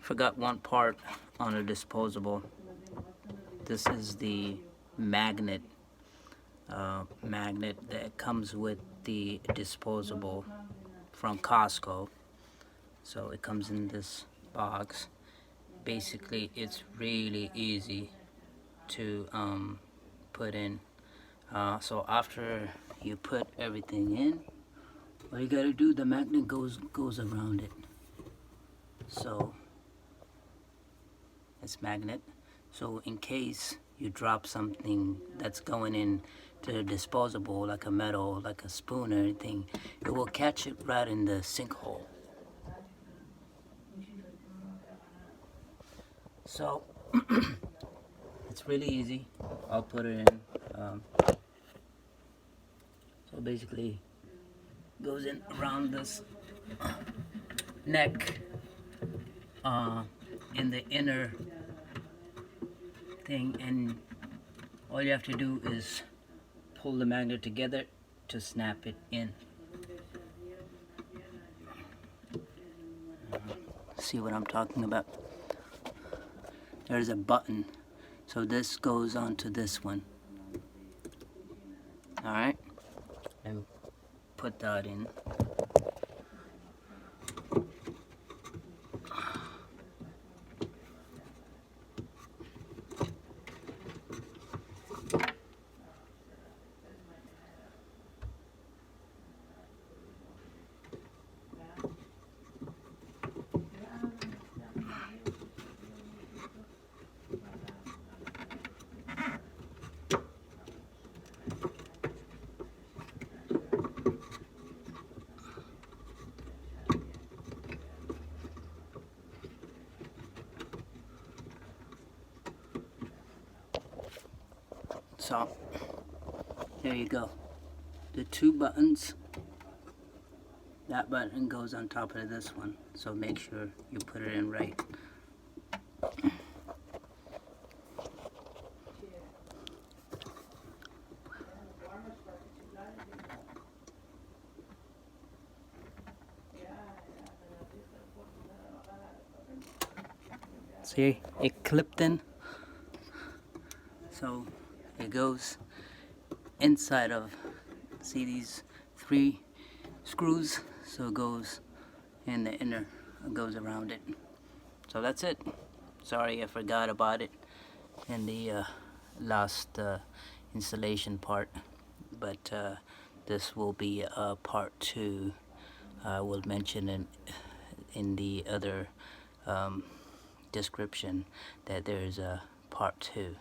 forgot one part on a disposable. This is the magnet that comes with the disposable from Costco. So it comes in this box. Basically, it's really easy to put in. So after you put everything in, all you gotta do, the magnet goes around it. So it's magnet. So in case you drop something that's going in to the disposable, like a metal, like a spoon or anything, it will catch it right in the sinkhole. So it's really easy. I'll put it in. So basically, goes in around this neck, in the inner thing, and all you have to do is pull the magnet together to snap it in. See what I'm talking about? There's a button, so this goes onto this one. Alright, and put that in. So, there you go. The two buttons, that button goes on top of this one. So make sure you put it in right. See, it clipped in. So it goes inside of, see these 3 screws, so it goes in the inner, it goes around it. So that's it. Sorry I forgot about it in the last installation part, but this will be part 2. I will mention in the other description that there's a part 2.